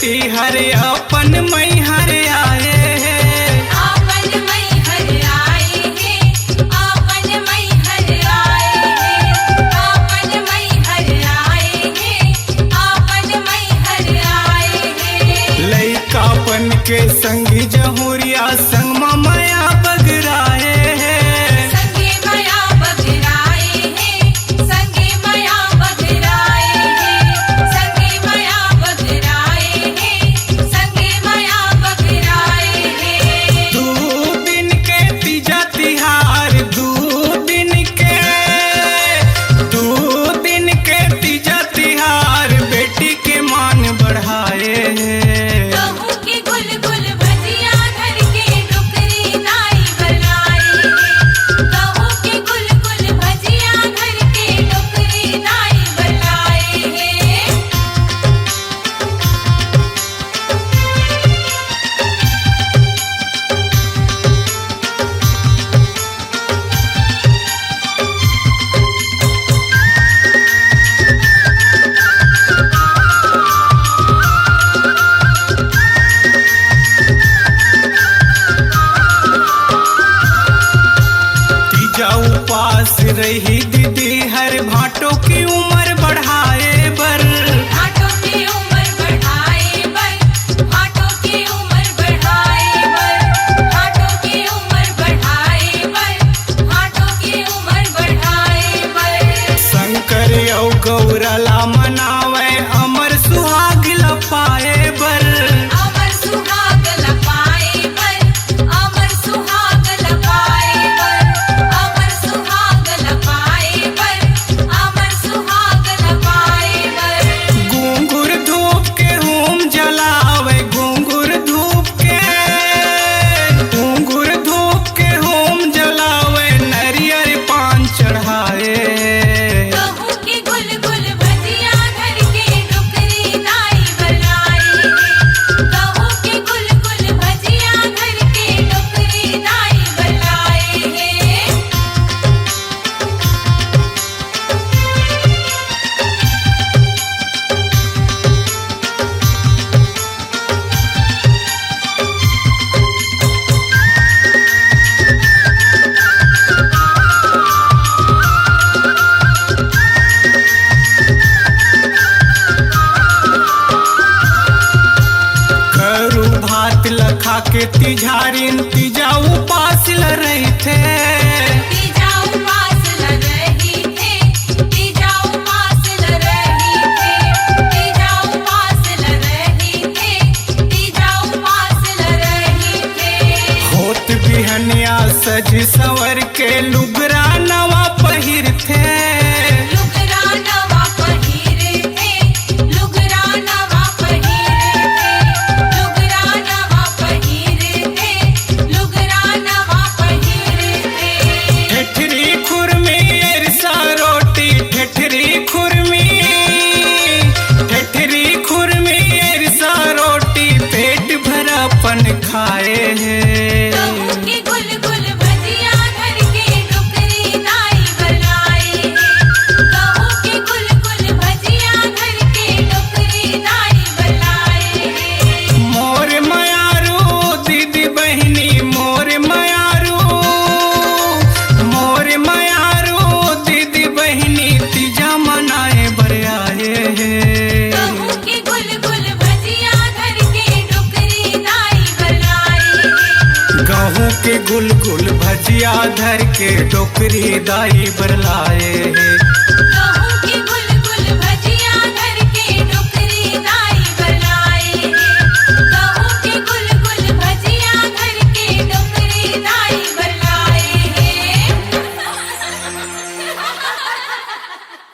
बेटी हर अपन मई हर आए हैं, आपन मई हर आए हैं, आपन मई हर आए हैं, आपन मई हर आए हैं, आपन मई हर आए हैं। लइकापन के संगी जहुरिया संग माया बगराए हैं, संगे माया बगराए हैं, संगे माया बगराए हैं, संगे माया बगराए हैं, संगे माया बगराए हैं। दू दिन के तीजा तिहार, दू दिन के तीजा तिहार बेटी के मान बढ़ाए हैं। कहूँ कि गुल गुल भजिया धर के डोकरी नाई बनाए हैं, कहूँ कि गुल गुल भजिया धर के डोकरी नाई बनाए हैं। तीजा उपास रही दीदी हर भाटों की उम्र बढ़ाए बर, भाटों की उम्र बढ़ाए बर, भाटों की उम्र बढ़ाए बर, भाटों की उम्र बढ़ाए बर, भाटों की उम्र बढ़ाए बर। शंकर यौ गौरला मनावे अमर सुहाग लपाए बर, अमर सुहाग लपाए बर, अमर सुहाग लपाए बर, अमर सुहाग लपाए बर, अमर सुहाग लपाए बर। घुंघुर धूप के होम जलावे, घुंघुर धूप के होम जलावे नरियर पान चढ़ाए। कहूँ कि गुल गुल भजिया धर के डोकरी नाई बनाए हैं, कहूँ कि गुल गुल भजिया धर के डोकरी नाई बनाए हैं। करू भात लखा के तिझारिन तीजा उपास ल रही थे, तीजा उपास ल रही थे, तीजा उपास ल रही थे, तीजा उपास ल रही थे, तीजा उपास ल रही थे। होत बिहनिया सज संवर के लुगरा नवा पहिर थे, लुगरा नवा पहिर थे, लुगरा नवा पहिर थे, लुगरा नवा पहिर थे, लुगरा नवा पहिर थे। ठेठरी खुरमी एरसा रोटी, ठेठरी खुरमी एरसा रोटी पेट भरापन खाए हैं। कहूँ कि गुल गुल भजिया धर के डोकरी नाई बनाए हैं, कहूँ कि गुल गुल भजिया धर के डोकरी नाई बनाए हैं। मोर मयारू दीदी बहिनी, मोर मयारू दीदी बहिनी तीजा मनाए बर आए हैं। कहूँ कि गुल गुल भजिया धर के डोकरी नाई बनाए हैं, गहूँ के गुल गुल भजिया धर के डोकरी दाई बरलाए हैं।